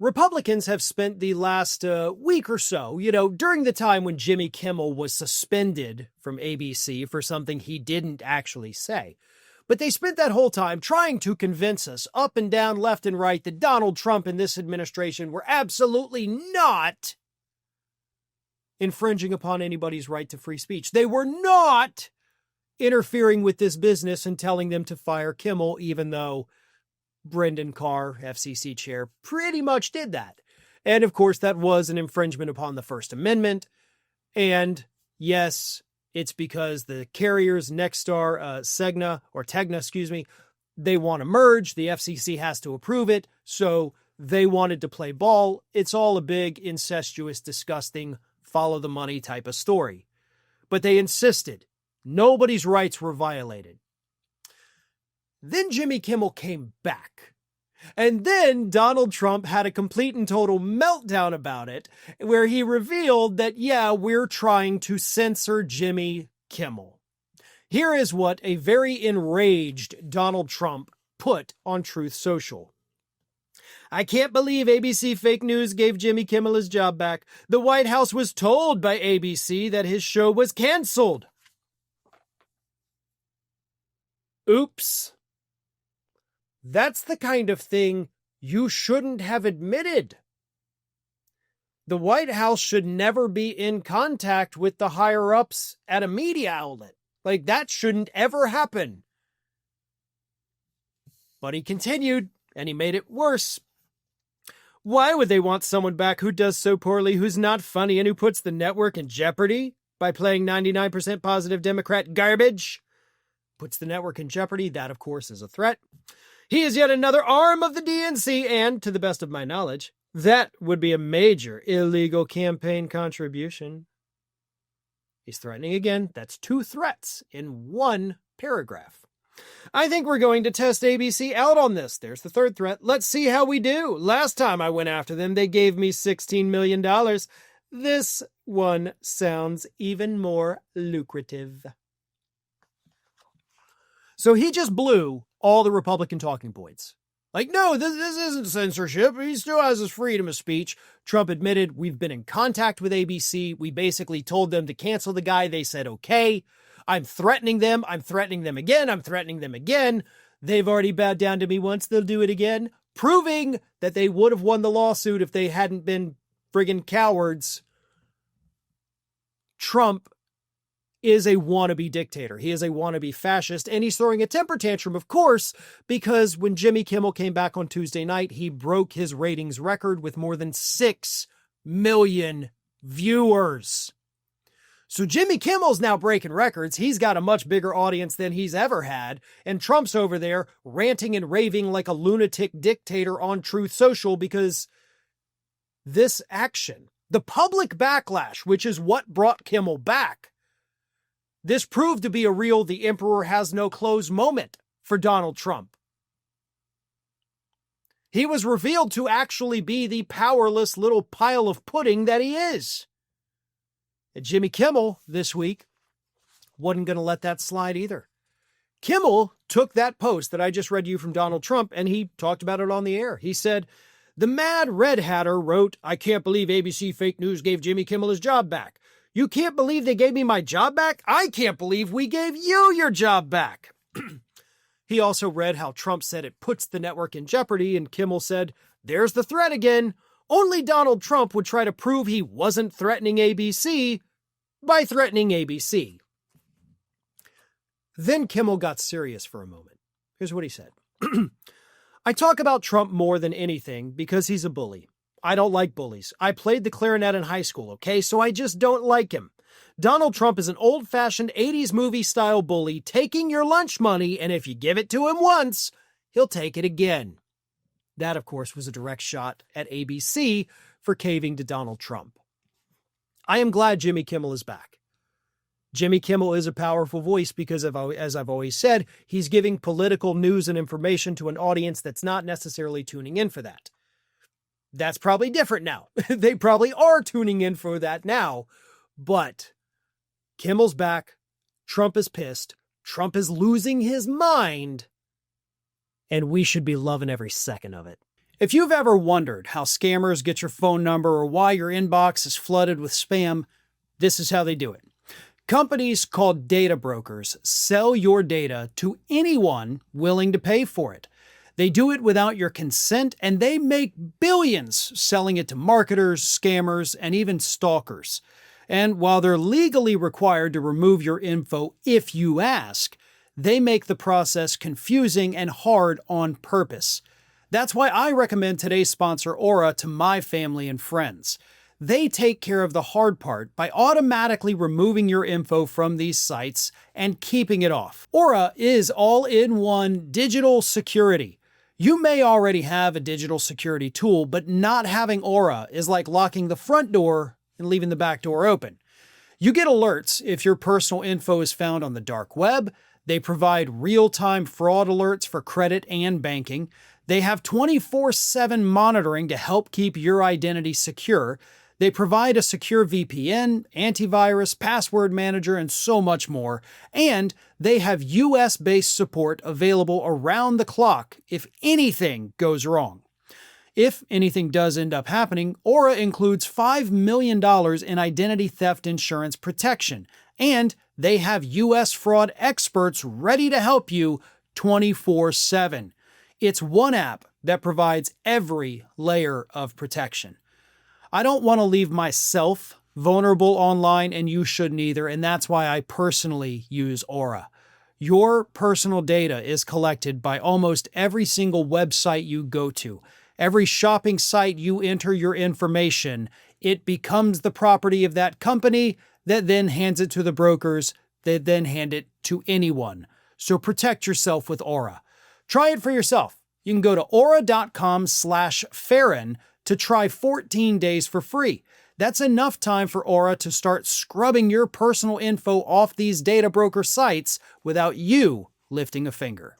Republicans have spent the last week or so, during the time when Jimmy Kimmel was suspended from ABC for something he didn't actually say. But they spent that whole time trying to convince us up and down, left and right, that Donald Trump and this administration were absolutely not infringing upon anybody's right to free speech. They were not interfering with this business and telling them to fire Kimmel, even though Brendan Carr, FCC chair, pretty much did that. And of course, that was an infringement upon the First Amendment. And yes, it's because the carriers, Nexstar, Tegna, they want to merge. The FCC has to approve it. So they wanted to play ball. It's all a big, incestuous, disgusting, follow the money type of story. But they insisted nobody's rights were violated. Then Jimmy Kimmel came back. And then Donald Trump had a complete and total meltdown about it, where he revealed that, we're trying to censor Jimmy Kimmel. Here is what a very enraged Donald Trump put on Truth Social. I can't believe ABC fake news gave Jimmy Kimmel his job back. The White House was told by ABC that his show was canceled. Oops. That's the kind of thing you shouldn't have admitted. The White House should never be in contact with the higher-ups at a media outlet. Like, that shouldn't ever happen. But he continued, and he made it worse. Why would they want someone back who does so poorly, who's not funny, and who puts the network in jeopardy by playing 99% positive Democrat garbage? Puts the network in jeopardy. That, of course, is a threat. He is yet another arm of the DNC, and, to the best of my knowledge, that would be a major illegal campaign contribution. He's threatening again. That's 2 threats in 1 paragraph. I think we're going to test ABC out on this. There's the 3rd threat. Let's see how we do. Last time I went after them, they gave me $16 million. This one sounds even more lucrative. So he just blew all the Republican talking points. Like, no, this isn't censorship. He still has his freedom of speech. Trump admitted, we've been in contact with ABC. We basically told them to cancel the guy. They said, okay. I'm threatening them. I'm threatening them again. I'm threatening them again. They've already bowed down to me once. They'll do it again. Proving that they would have won the lawsuit if they hadn't been friggin' cowards. Trump is a wannabe dictator. He is a wannabe fascist, and he's throwing a temper tantrum, of course, because when Jimmy Kimmel came back on Tuesday night, he broke his ratings record with more than 6 million viewers. So Jimmy Kimmel's now breaking records. He's got a much bigger audience than he's ever had, and Trump's over there ranting and raving like a lunatic dictator on Truth Social because this action, the public backlash, which is what brought Kimmel back, this proved to be a real the emperor has no clothes moment for Donald Trump. He was revealed to actually be the powerless little pile of pudding that he is. And Jimmy Kimmel this week wasn't going to let that slide either. Kimmel took that post that I just read you from Donald Trump and he talked about it on the air. He said, the Mad Red Hatter wrote, I can't believe ABC fake news gave Jimmy Kimmel his job back. You can't believe they gave me my job back? I can't believe we gave you your job back. He also read how Trump said it puts the network in jeopardy, and Kimmel said, there's the threat again. Only Donald Trump would try to prove he wasn't threatening ABC by threatening ABC. Then Kimmel got serious for a moment. Here's what he said. I talk about Trump more than anything because he's a bully. I don't like bullies. I played the clarinet in high school, okay? So I just don't like him. Donald Trump is an old-fashioned 80s movie-style bully taking your lunch money, and if you give it to him once, he'll take it again. That, of course, was a direct shot at ABC for caving to Donald Trump. I am glad Jimmy Kimmel is back. Jimmy Kimmel is a powerful voice because, as I've always said, he's giving political news and information to an audience that's not necessarily tuning in for that. That's probably different now. They probably are tuning in for that now. But Kimmel's back. Trump is pissed. Trump is losing his mind. And we should be loving every second of it. If you've ever wondered how scammers get your phone number or why your inbox is flooded with spam, this is how they do it. Companies called data brokers sell your data to anyone willing to pay for it. They do it without your consent, and they make billions selling it to marketers, scammers, and even stalkers. And while they're legally required to remove your info if you ask, they make the process confusing and hard on purpose. That's why I recommend today's sponsor, Aura, to my family and friends. They take care of the hard part by automatically removing your info from these sites and keeping it off. Aura is all-in-one digital security. You may already have a digital security tool, but not having Aura is like locking the front door and leaving the back door open. You get alerts if your personal info is found on the dark web. They provide real-time fraud alerts for credit and banking. They have 24/7 monitoring to help keep your identity secure. They provide a secure VPN, antivirus, password manager, and so much more. And they have US-based support available around the clock if anything goes wrong. If anything does end up happening, Aura includes $5 million in identity theft insurance protection. And they have US fraud experts ready to help you 24/7. It's one app that provides every layer of protection. I don't want to leave myself vulnerable online, and you shouldn't either, and that's why I personally use Aura. Your personal data is collected by almost every single website you go to. Every shopping site you enter your information, it becomes the property of that company that then hands it to the brokers that then hand it to anyone. So protect yourself with Aura. Try it for yourself. You can go to aura.com/Farron to try 14 days for free. That's enough time for Aura to start scrubbing your personal info off these data broker sites without you lifting a finger.